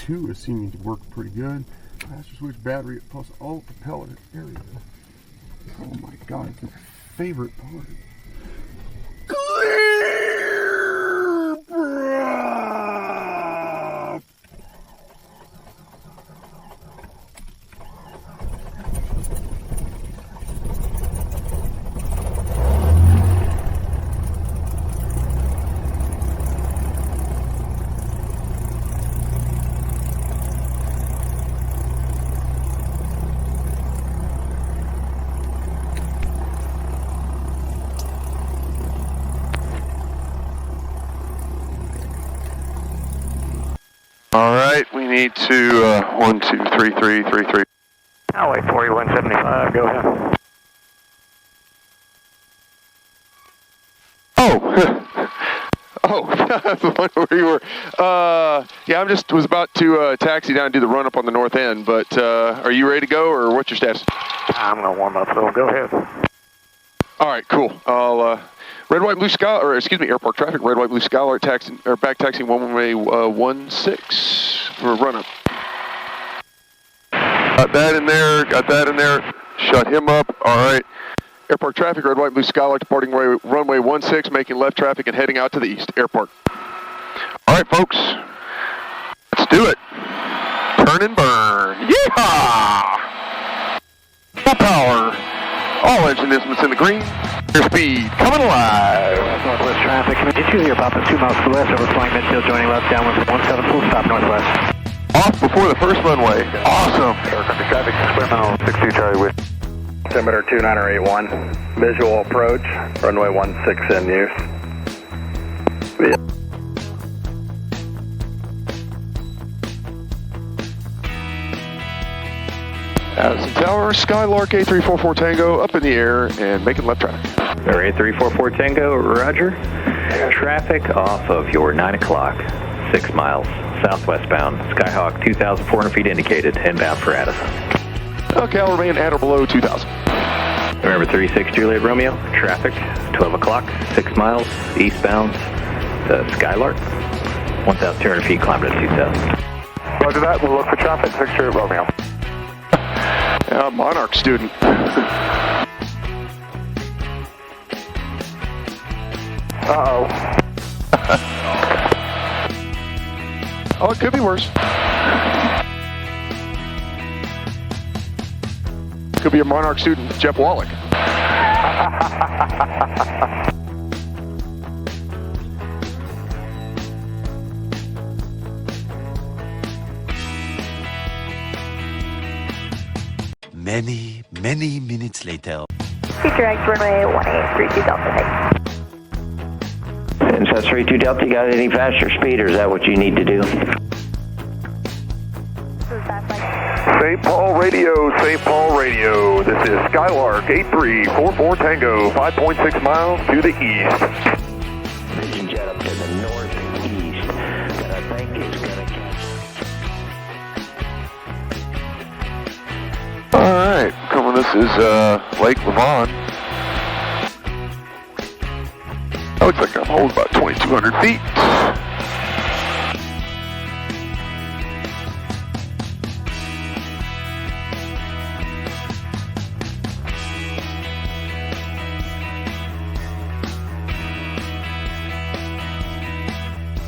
2 is seeming to work pretty good. Master switch battery plus all propeller area. Oh my god, it's my favorite part. Clear, bro. All right, we need to 1, 2, 3, 3, 3, 3. Highway 4175, go ahead. Oh, oh, that's the one where you were. Yeah, I just was about to taxi down and do the run up on the north end, but are you ready to go, or what's your status? I'm gonna warm up, so go ahead. All right, cool. I'll red, white, blue sky, or excuse me, airport traffic. Red, white, blue Skylark taxi or back taxiing one-way 16 for a run up. Got that in there. Got that in there. Shut him up. All right. Airport traffic. Red, white, blue Skylark departing runway 16, making left traffic and heading out to the east. Airport. All right, folks. Let's do it. Turn and burn. Yeehaw! Full power. All engine instruments in the green. Speed coming alive. Northwest traffic. Did you hear about the 2 miles to the west overflying midfield joining left downwind from 17 full stop northwest? Off before the first runway. Awesome. Aircraft traffic, experimental 62 Charlie with altimeter 2981. Visual approach, runway 16 in use. Addison Tower, Skylark 8344 Tango up in the air and making left traffic. 8344 Tango, roger. Traffic off of your 9 o'clock, 6 miles, southwest bound. Skyhawk 2,400 feet indicated, inbound for Addison. Okay, I'll remain at or below 2,000. Remember 36 Juliet Romeo, traffic, 12 o'clock, 6 miles, eastbound, Skylark, 1,200 feet, climbing to 2,000. Roger that, we'll look for traffic, 6 Juliet Romeo. Monarch student. Uh-oh. Oh, it could be worse. Could be a Monarch student, Jeff Wallach. Many minutes later. Future X runway 1832 Delta. And so 32 Delta, you got any faster speed, or is that what you need to do? St. Paul Radio, St. Paul Radio. This is Skylark 8344 Tango, 5.6 miles to the east. Vision jet up to the northeast that I think is going to catch. All right, coming. This is Lake Levon. That looks like I'm holding about 2,200 feet.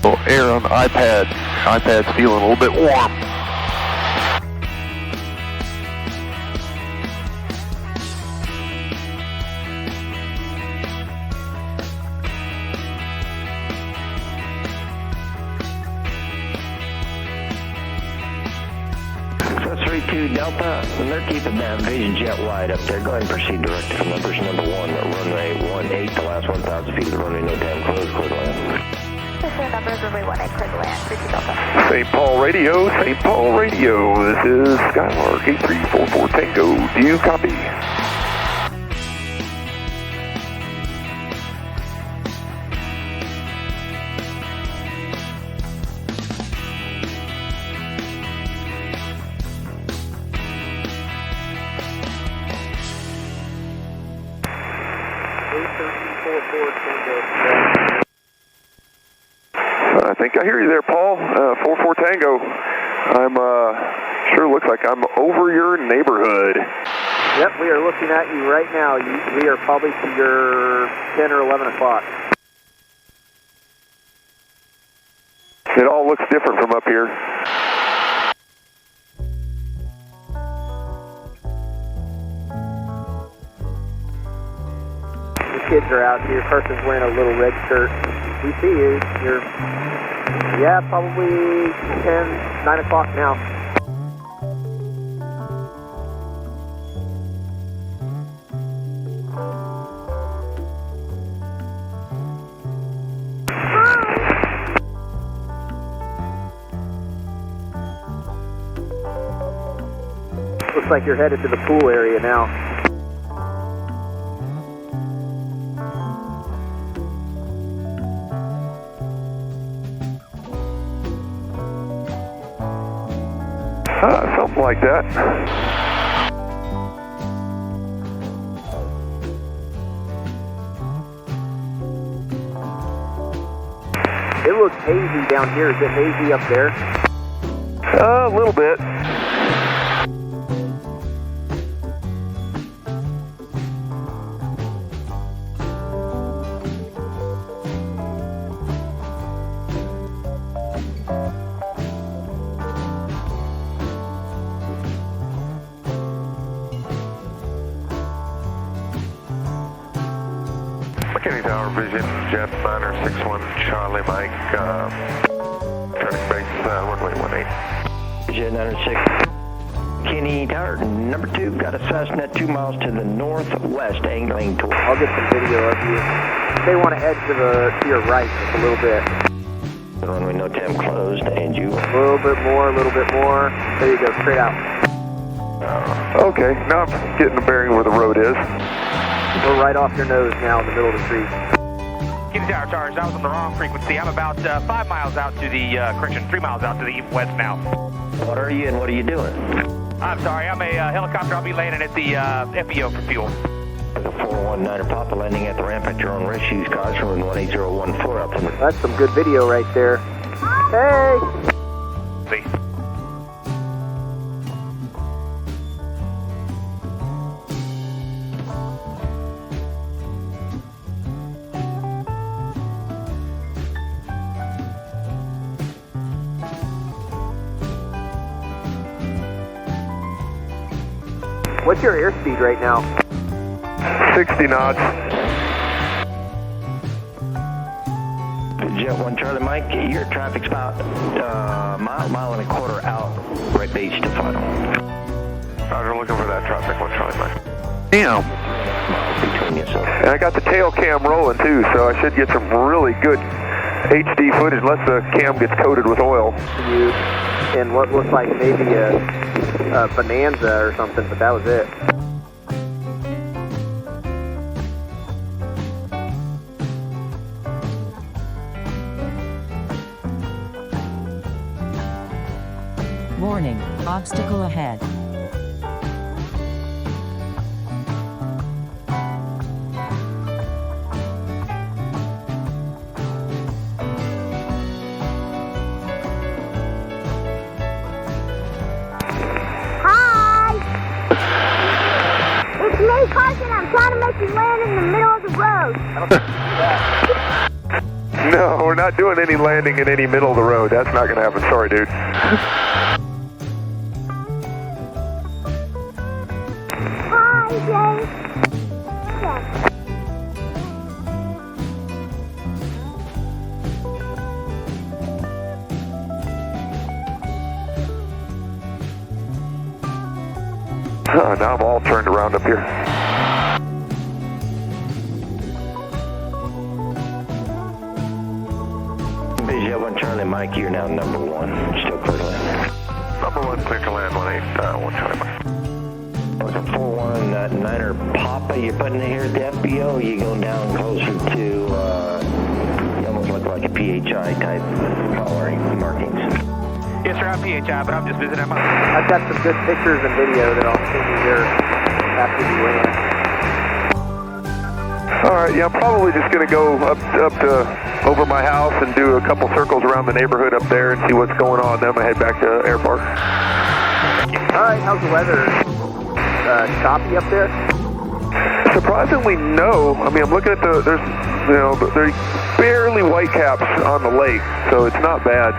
Little air on the iPad. iPad's feeling a little bit warm. So 32 Delta, and they're keeping that Vision jet wide up there. Go ahead and proceed direct to numbers number 1, runway 18, the last 1,000 feet of the runway, no time, close, clear to land. Numbers runway 18, clear to land, 32 Delta. St. Paul Radio, St. Paul Radio. This is Skylark 8344 Tango. Do you copy? I think I hear you there, Paul. 44 Tango. I'm, sure looks like I'm over your neighborhood. Yep, we are looking at you right now. We are probably to your 10 or 11 o'clock. It all looks different from up here. The kids are out here. Person's wearing a little red shirt. We see you. You're, yeah, probably 10, 9 o'clock now. Looks like you're headed to the pool area now. Something like that. It looks hazy down here. Is it hazy up there? A little bit. McKinney Tower Vision, Jet 961 Charlie Mike, turning base, runway 18. Jet 906. Kenny Tower, number 2, got a Cessna 2 miles to the northwest, angling toward. I'll get some video of you. They want to edge to your right just a little bit. The runway no time closed, and you. A little bit more, a little bit more. There you go, straight out. Okay, now I'm getting the bearing where the road is. We're right off your nose now in the middle of the street. Kenny Tower, Charge, that was on the wrong frequency. I'm about 5 miles out to the, correction, 3 miles out to the west now. What are you and what are you doing? I'm sorry, I'm a helicopter. I'll be landing at the FBO for fuel. The 419er Papa landing at the ramp at your own risk. Use caution from 18014 up from the... That's some good video right there. Hey! See. What's your airspeed right now? 60 knots. Jet 1 Charlie Mike, your traffic's about mile and a quarter out, right base to final. Roger, looking for that traffic, 1 Charlie Mike. Damn. Between you, so. And I got the tail cam rolling too, so I should get some really good HD footage unless the cam gets coated with oil. You in what looks like maybe a Bonanza or something, but that was it. Warning, obstacle ahead. Carson, I'm trying to make you land in the middle of the road. No, we're not doing any landing in any middle of the road. That's not going to happen. Sorry, dude. Hi, Jay. Yeah. Now I'm all turned around up here. Jet 1 Charlie Mike, you're now number 1. Still clear to land. Number 1, clear to land, 1 Charlie Mike. It's a 419er Papa you're putting in here at the FBO. You going down closer to, you almost look like a PHI type markings. Yes, sir, I'm PHI, but I'm just visiting my... I've got some good pictures and video that I'll send you here after you land. All right, yeah, I'm probably just going to go up to over my house and do a couple circles around the neighborhood up there and see what's going on. Then I'm going to head back to Air Park. All right, how's the weather? Choppy up there? Surprisingly, no. I mean, I'm looking at there's barely white caps on the lake, so it's not bad.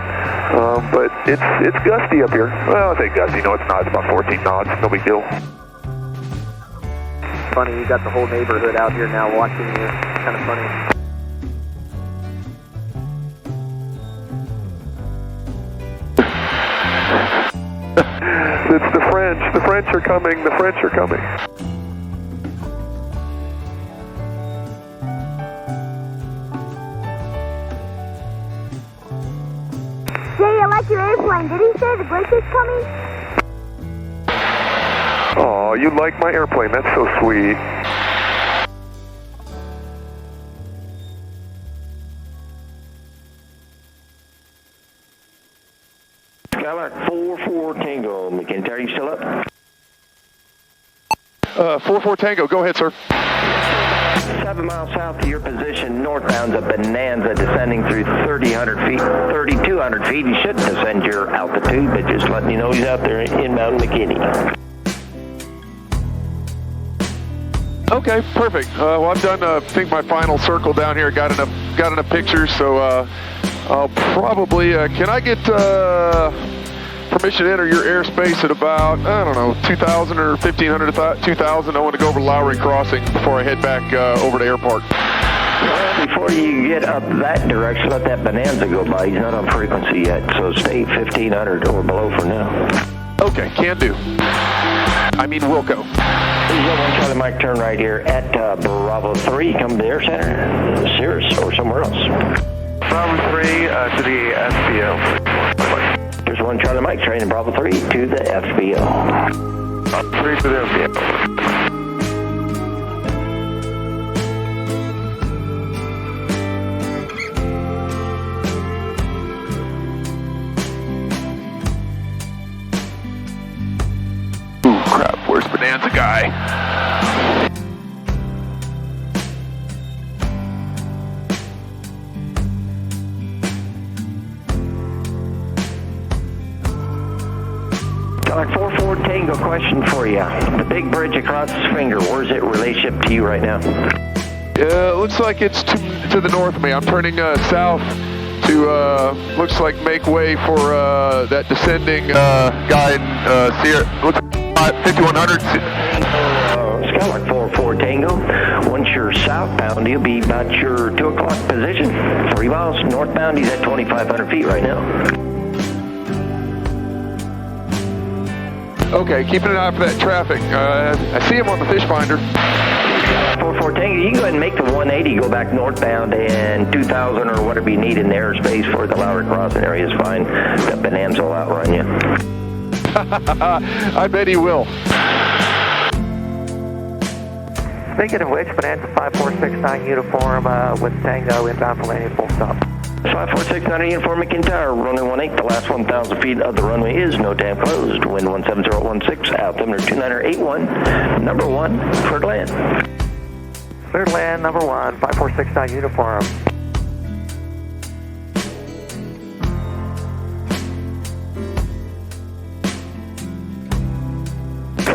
But it's gusty up here. Well, I say gusty. No, it's not. It's about 14 knots. No big deal. Funny, you got the whole neighborhood out here now watching you. Kind of funny. It's the French. The French are coming. The French are coming. Jay, I like your airplane. Did he say the break is coming? Oh, you like my airplane. That's so sweet. Skylark 44 Tango. McIntyre, are you still up? 44 Tango, go ahead, sir. 7 miles south of your position, northbound's a Bonanza descending through 3,200 feet. You shouldn't descend your altitude, but just letting you know he's out there inbound McKinney. Okay, perfect. Well, I've done, I think, my final circle down here. Got enough pictures, so I'll probably, can I get permission to enter your airspace at about, I don't know, 2,000 or 1,500 to 2,000? I want to go over Lowry Crossing before I head back over to Air Park. Well, before you get up that direction, let that Bonanza go by. He's not on frequency yet, so stay 1,500 or below for now. Okay, can do. I mean, Wilco. Please go on Charlie Mike, turn right here at Bravo 3. Come to the Air Center, Cirrus, or somewhere else. Bravo 3 to the FBO. There's one Charlie Mike, train in Bravo 3 to the FBO. 3 to the FBO. Ooh, crap, where's Bonanza guy? Like 44 Tango, question for you. The big bridge across his finger, where's it in relationship to you right now? Looks like it's to the north of me. I'm turning south to, looks like make way for that descending guy in Sierra. Looks like 5100. Skylark 44 Tango. Once you're southbound, you'll be about your 2 o'clock position. 3 miles northbound, he's at 2,500 feet right now. Okay, keeping an eye for that traffic. I see him on the fish finder. 44 Tango, you can go ahead and make the 180, go back northbound, and 2,000 or whatever you need in the airspace for the Lowry Crossing area is fine. That Bonanza will outrun you. I bet he will. Speaking of which, Bonanza 5469 uniform with Tango inbound for landing, full stop. 5469 uniform McIntyre, runway 18, the last 1,000 feet of the runway is no time closed. Wind 17016, altimeter 2981, number 1, cleared land. Cleared land, number 1, 5469 uniform.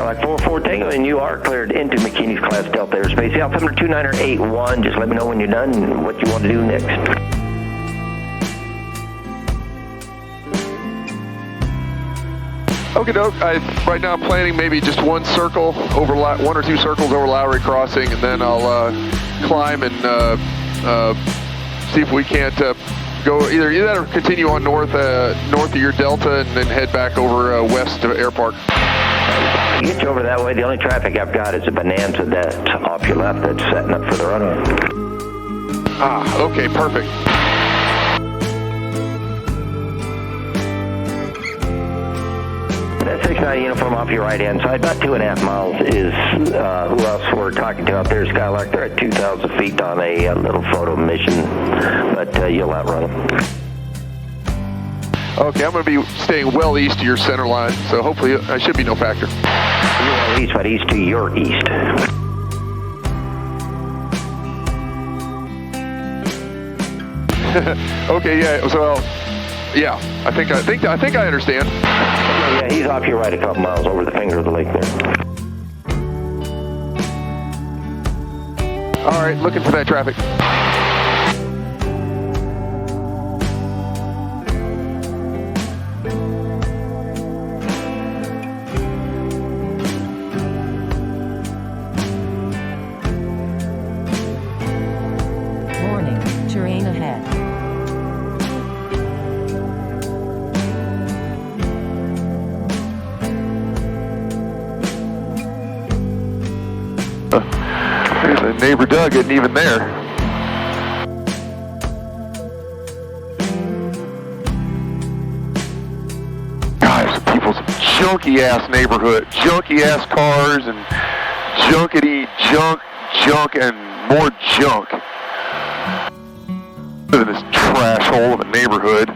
Like 44 Tango, and you are cleared into McKinney's Class Delta airspace. The altimeter 2981, just let me know when you're done and what you want to do next. Okay, doke. Right now I'm planning maybe just one circle over, 1 or 2 circles over Lowry Crossing, and then I'll climb and see if we can't go either that or continue on north of your delta and then head back over west to Air Park. You get you over that way. The only traffic I've got is a Bonanza that's off your left that's setting up for the runway. Ah, okay, perfect. That 69 uniform off your right-hand side, about 2.5 miles is who else we're talking to out there, Skylark. They're at 2,000 feet on a little photo mission, but you'll outrun them. Okay, I'm going to be staying well east of your center line, so hopefully I should be no factor. You're well east, but east to your east. Okay, yeah, so, yeah, I think I understand. Yeah, he's off your right a couple miles over the finger of the lake there. All right, looking for that traffic. Warning, terrain ahead. The neighbor Doug isn't even there. Guys, people's junky ass neighborhood, junky ass cars and junkety junk and more junk. Look at this trash hole of a neighborhood.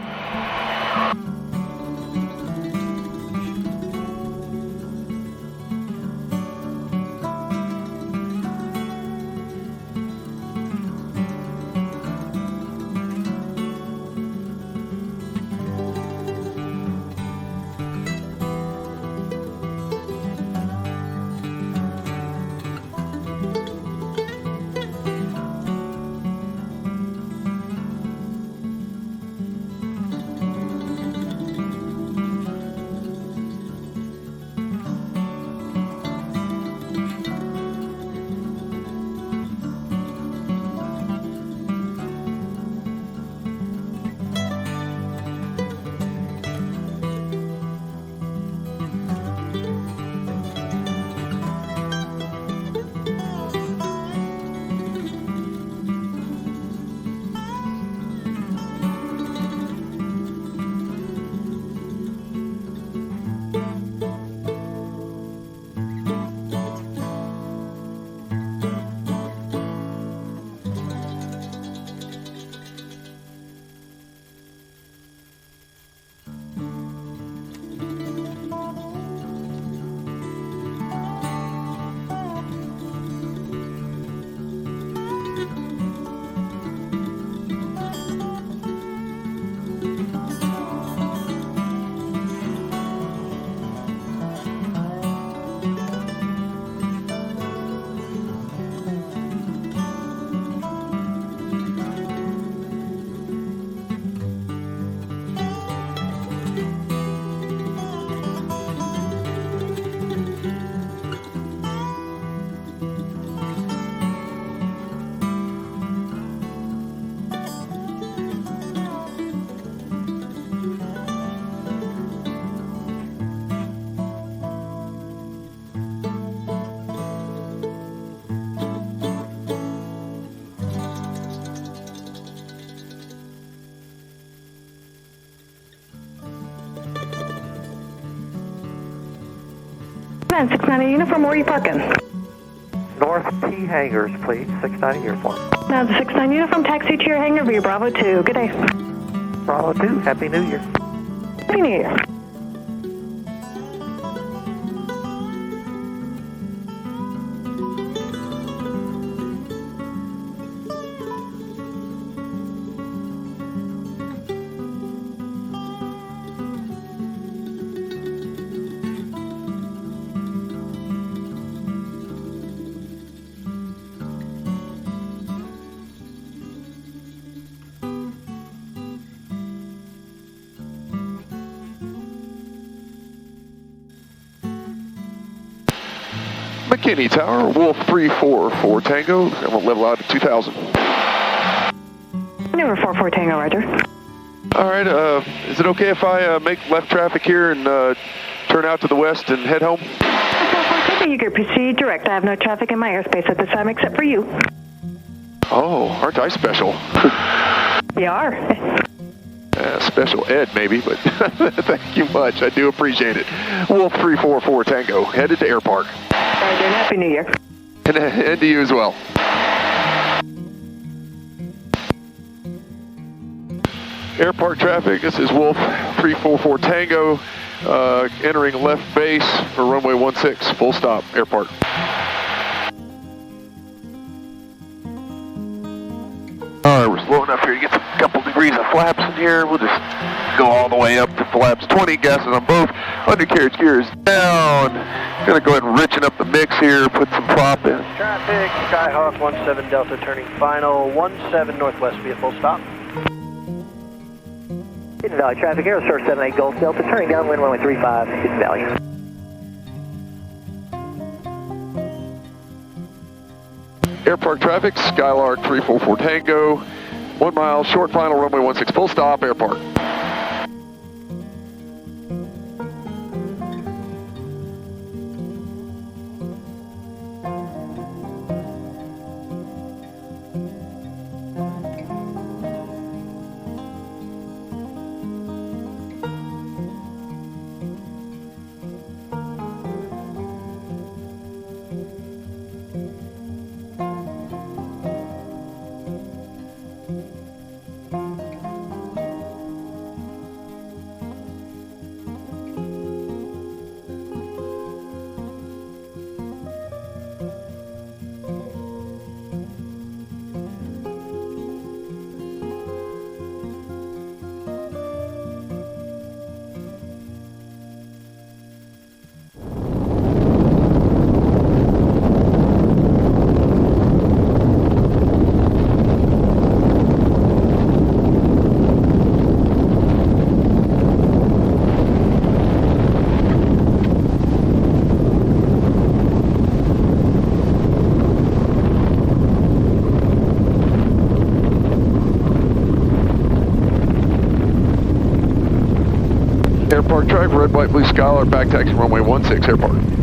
Man, 690 uniform, where are you parking? North T hangars, please. 690 uniform. Now, the 69 uniform, taxi to your hangar via Bravo 2. Good day. Bravo 2, Happy New Year. Happy New Year. McKinney Tower, Wolf 344 Tango, and we'll level out at 2000. Number 44 Tango, roger. All right, is it okay if I make left traffic here and turn out to the west and head home? You can proceed direct. I have no traffic in my airspace at this time except for you. Oh, aren't I special? You are. Special ed, maybe, but thank you much. I do appreciate it. Wolf 344 Tango, headed to Air Park. Roger, and Happy New Year. And to you as well. Air Park traffic, this is Wolf 344 Tango, entering left base for runway 16, full stop, Air Park. All right, we're slowing up here. You get a couple degrees of flaps in here. We'll just go all the way up to flaps 20, gases on both. Undercarriage gears down. Gonna go ahead and richen up the mix here, put some prop in. Traffic, Skyhawk 17 Delta turning final, 17 Northwest, be a full stop. Hidden Valley traffic, Aero Source 78 Gulf Delta turning downwind runway 35, Hidden Valley. Airpark traffic, Skylark 344 Tango, 1 mile, short final, runway 16, full stop, Airpark. Airpark drive, red, white, blue Skylark, back taxi runway 16, Airpark.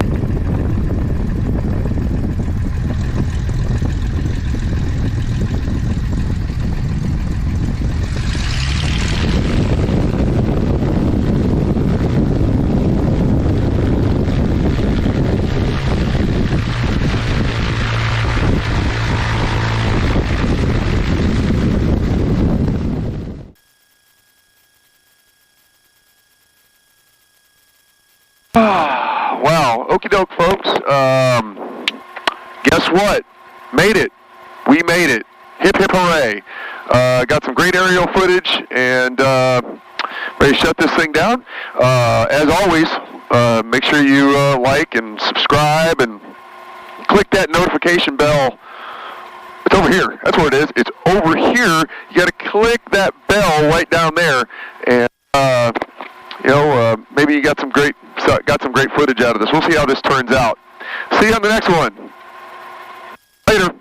Wow, okie doke, folks. Guess what? Made it. We made it. Hip, hip, hooray. Got some great aerial footage and ready to shut this thing down. As always, make sure you like and subscribe and click that notification bell. It's over here. That's where it is. It's over here. You got to click that bell right down there, and maybe you got some great footage out of this. We'll see how this turns out. See you on the next one. Later.